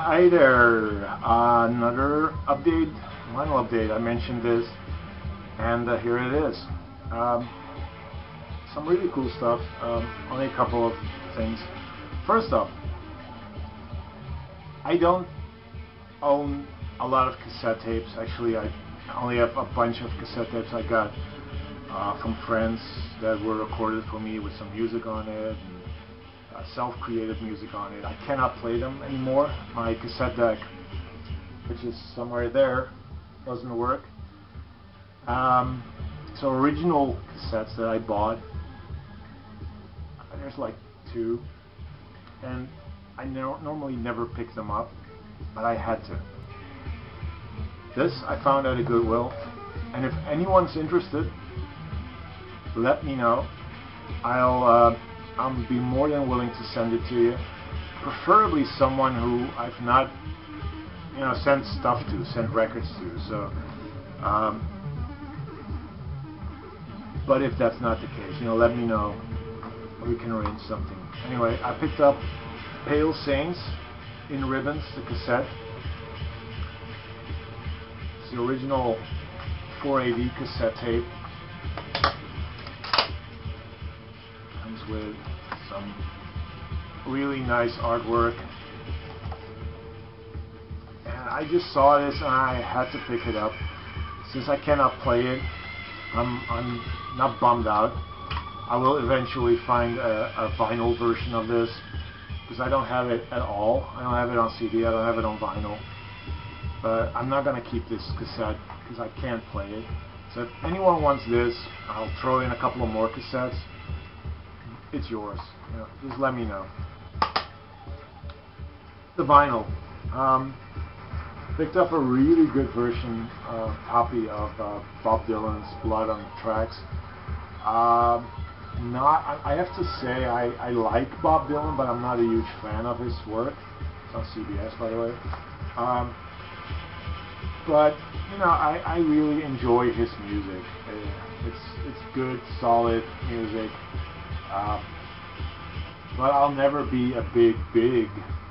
Hi there, another update, final update. I mentioned this, and here it is. Um, some really cool stuff. Only a couple of things. First off, I don't own a lot of cassette tapes. Actually, I only have a bunch of cassette tapes I got from friends that were recorded for me with some music on it. And, self-created music on it. I cannot play them anymore. My cassette deck, which is somewhere there, doesn't work. So original cassettes that I bought, there's like two, and I normally never pick them up, but I had to. This I found at a Goodwill, and if anyone's interested, let me know. I'll be more than willing to send it to you. Preferably someone who I've not, sent stuff to, sent records to. So, but if that's not the case, let me know. We can arrange something. Anyway, I picked up Pale Saints in Ribbons, the cassette. It's the original 4AD cassette tape. With some really nice artwork, and I just saw this and I had to pick it up. Since I cannot play it, I'm not bummed out. I will eventually find a vinyl version of this, because I don't have it at all. I don't have it on CD, I don't have it on vinyl, but I'm not going to keep this cassette because I can't play it. So if anyone wants this, I'll throw in a couple of more cassettes. It's yours. Just let me know. The vinyl. Picked up a really good version, copy of Bob Dylan's Blood on the Tracks. I have to say I like Bob Dylan, but I'm not a huge fan of his work. It's on CBS, by the way. But I really enjoy his music. It's good, solid music. But I'll never be a big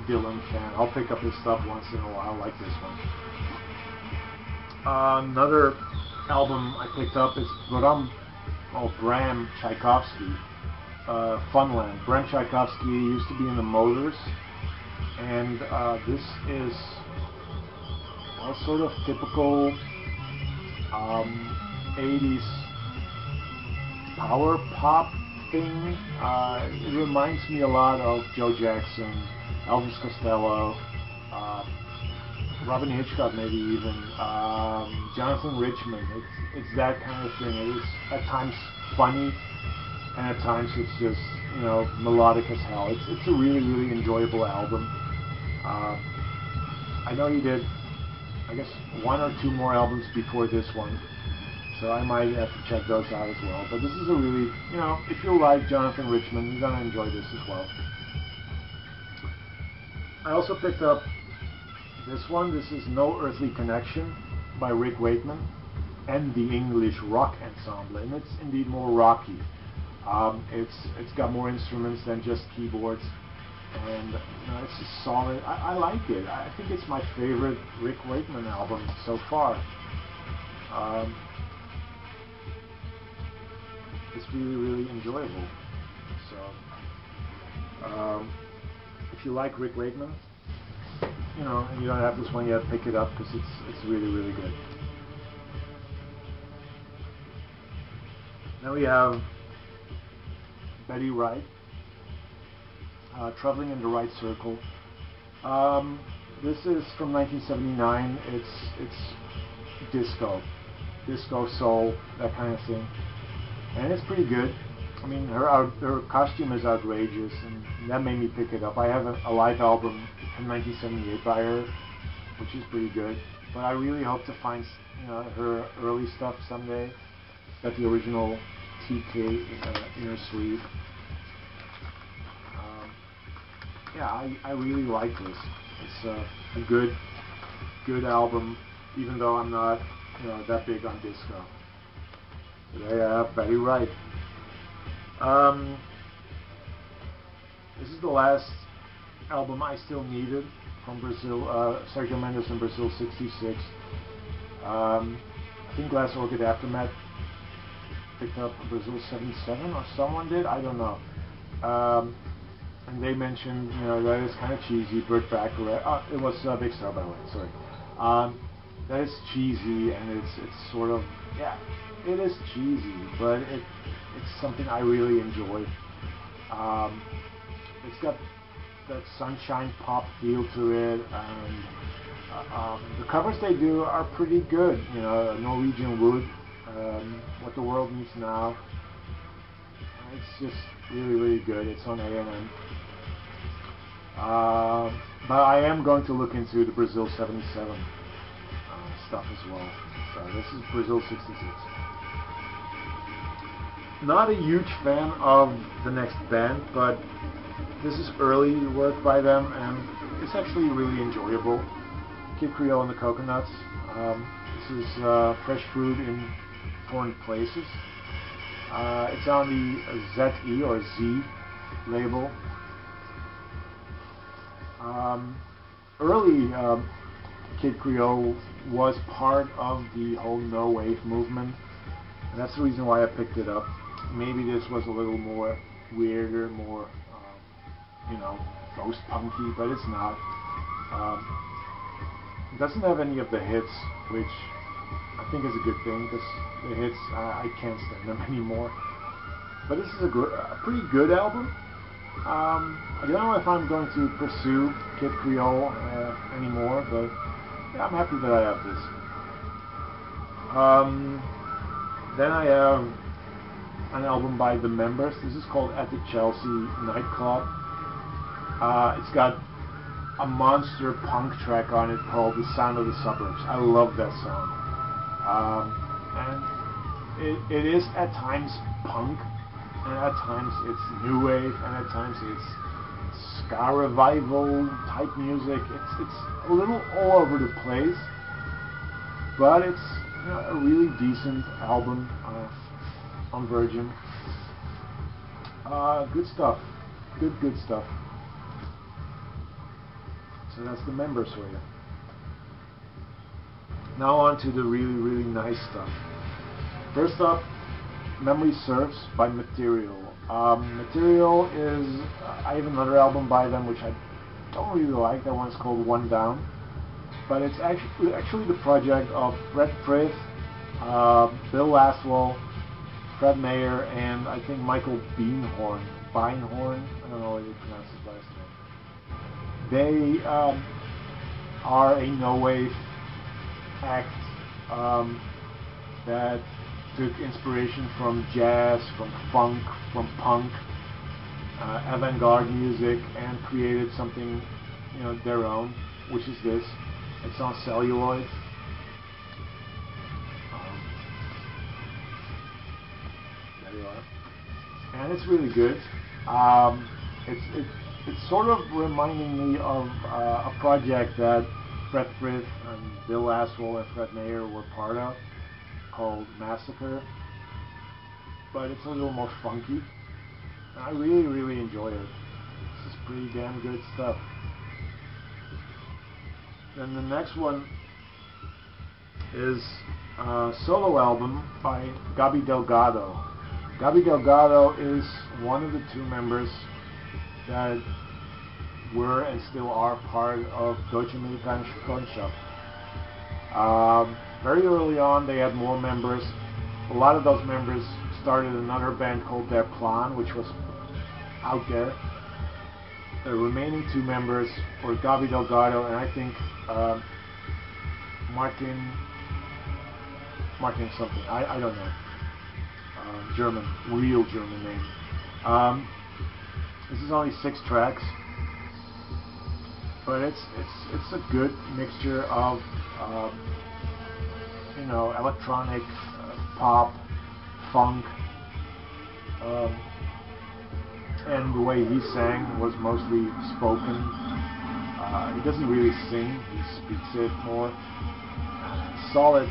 Dylan fan. I'll pick up his stuff once in a while, like this one. Another album I picked up is Bram Tchaikovsky, Funland. Bram Tchaikovsky used to be in the Motors, and this is sort of typical 80s power pop thing. It reminds me a lot of Joe Jackson, Elvis Costello, Robyn Hitchcock, maybe even Jonathan Richman. It's that kind of thing. It is at times funny, and at times it's just melodic as hell. It's a really enjoyable album. I know he did, I guess, one or two more albums before this one, so I might have to check those out as well. But this is a really, if you like Jonathan Richman, you're going to enjoy this as well. I also picked up this one. This is No Earthly Connection by Rick Wakeman and the English Rock Ensemble, and it's indeed more rocky. It's got more instruments than just keyboards, and it's just solid. I like it. I think it's my favorite Rick Wakeman album so far. It's really enjoyable. So if you like Rick Wakeman, and you don't have this one yet, pick it up, because it's really good. Now we have Betty Wright, Traveling in the Right Circle. This is from 1979. It's disco soul, that kind of thing. And it's pretty good. I mean, her costume is outrageous, and that made me pick it up. I have a live album from 1978 by her, which is pretty good. But I really hope to find her early stuff someday. Got the original TK in her sleeve. Yeah, I really like this. It's a good album, even though I'm not that big on disco. Yeah, Betty Wright. This is the last album I still needed from Brazil, Sergio Mendes in Brazil '66. I think Glass Orchid Aftermath picked up Brazil '77, or someone did, I don't know. And they mentioned, that is kind of cheesy. Burt Bacharach. It was Big Star, by the way. Sorry. That is cheesy, and it's sort of, yeah, it is cheesy, but it's something I really enjoy. It's got that sunshine pop feel to it, and the covers they do are pretty good. Norwegian Wood, What the World Needs Now. It's just really, really good. It's on A&M. But I am going to look into the Brazil '77 stuff as well. So this is Brazil '66. Not a huge fan of the next band, but this is early work by them, and it's actually really enjoyable. Kid Creole and the Coconuts. This is Fresh Fruit in Foreign Places. It's on the ZE or Z label. Early Kid Creole was part of the whole no wave movement, and that's the reason why I picked it up. Maybe this was a little more weirder, more post-punky, but it's not. It doesn't have any of the hits, which I think is a good thing, because the hits, I can't stand them anymore. But this is a pretty good album. I don't know if I'm going to pursue Kid Creole anymore, but yeah, I'm happy that I have this. Then I have an album by The Members. This is called At the Chelsea Nightclub. It's got a monster punk track on it called The Sound of the Suburbs. I love that song. And it is at times punk, and at times it's new wave, and at times it's ska revival type music. It's a little all over the place, but it's a really decent album on Virgin. Good stuff. Good stuff. So that's The Members for you. Now on to the really, really nice stuff. First up, Memory Serves by Material. Material is, I have another album by them which I don't really like. That one's called One Down. But it's actually the project of Fred Frith, Bill Laswell, Fred Mayer, and I think Michael Beinhorn. I don't know how you pronounce his last name. They are a no-wave act that took inspiration from jazz, from funk, from punk, avant-garde music, and created something, their own, which is this. It's on celluloid. There you are, and it's really good. It's sort of reminding me of a project that Fred Frith and Bill Laswell and Fred Mayer were part of, called Massacre, but it's a little more funky. I really, really enjoy it. This is pretty damn good stuff. Then the next one is a solo album by Gabi Delgado. Gabi Delgado is one of the two members that were and still are part of Deutsche Amerikanische Freundschaft. Very early on they had more members. A lot of those members started another band called Der Plan, which was out there. The remaining two members were Gabi Delgado and I think Martin something. I don't know. German, real German name. This is only 6 tracks, but it's a good mixture of electronic, pop, funk, and the way he sang was mostly spoken. He doesn't really sing; he speaks it more. Solid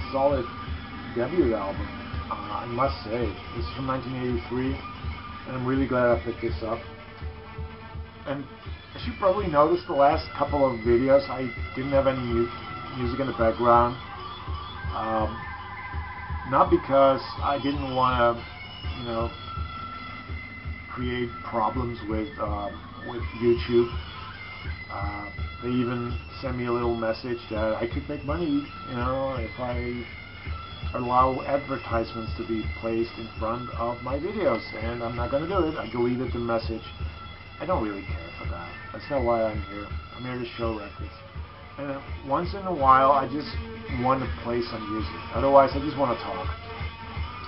debut album, I must say. This is from 1983, and I'm really glad I picked this up. And as you probably noticed, the last couple of videos I didn't have any music in the background. Not because I didn't want to, create problems with YouTube. They even sent me a little message that I could make money, if I allow advertisements to be placed in front of my videos, and I'm not going to do it. I deleted the message. I don't really care for that. That's not why I'm here. I'm here to show records. And once in a while, I just want to play some music. Otherwise, I just want to talk.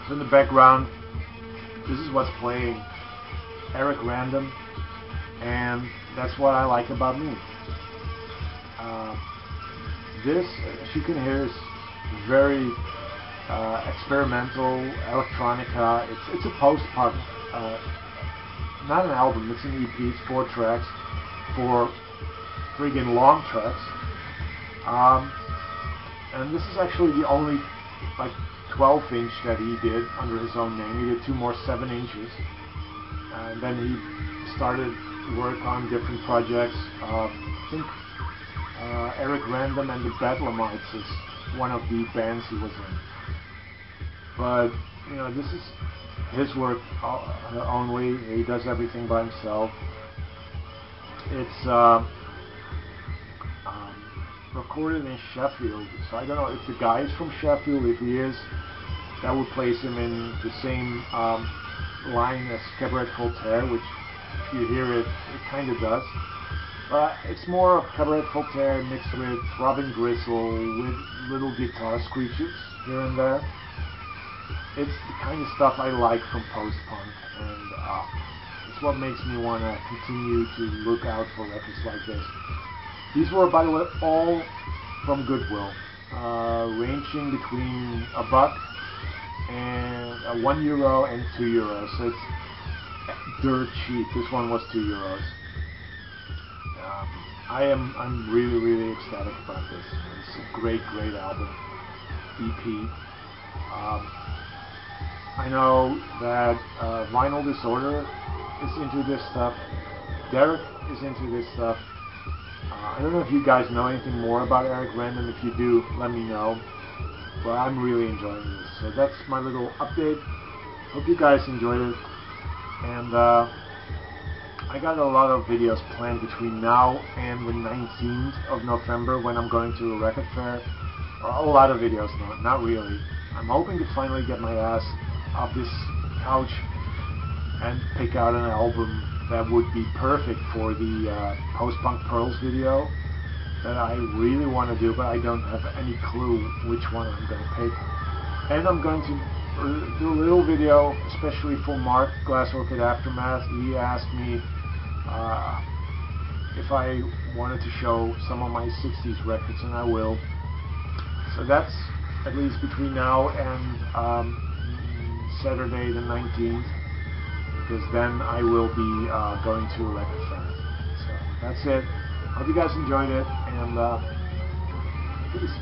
So in the background, this is what's playing. Eric Random, and that's what I like about me. This, as you can hear, is very experimental electronica. It's a post-punk, not an album. It's an EP. It's 4 tracks, 4 friggin' long tracks. And this is actually the only 12-inch that he did under his own name. He did 2 more 7 inches. And then he started work on different projects. I think Eric Random and the Bedlamites is one of the bands he was in. But this is his work only. He does everything by himself. It's recorded in Sheffield, so I don't know if the guy is from Sheffield. If he is, that would place him in the same line as Cabaret Voltaire, which, if you hear it, it kind of does. But it's more of Cabaret Voltaire mixed with Robin Gristle, with little guitar screeches here and there. It's the kind of stuff I like from post-punk, and it's what makes me want to continue to look out for records like this. These were, by the way, all from Goodwill, ranging between $1 and €1 and €2. So it's dirt cheap. This one was €2. I'm really, really ecstatic about this. It's a great, great album, EP. I know that Vinyl Disorder is into this stuff. Derek is into this stuff. I don't know if you guys know anything more about Eric Random. If you do, let me know. But I'm really enjoying this. So that's my little update. Hope you guys enjoyed it. And I got a lot of videos planned between now and the 19th of November when I'm going to a record fair. A lot of videos, not really. I'm hoping to finally get my ass off this couch and pick out an album that would be perfect for the Post-Punk Pearls video that I really want to do, but I don't have any clue which one I'm going to pick. And I'm going to do a little video especially for Mark, Glass Orchid Aftermath. He asked me if I wanted to show some of my 60s records, and I will. So that's at least between now and Saturday the 19th, because then I will be going to a record fair. So that's it. Hope you guys enjoyed it, and peace.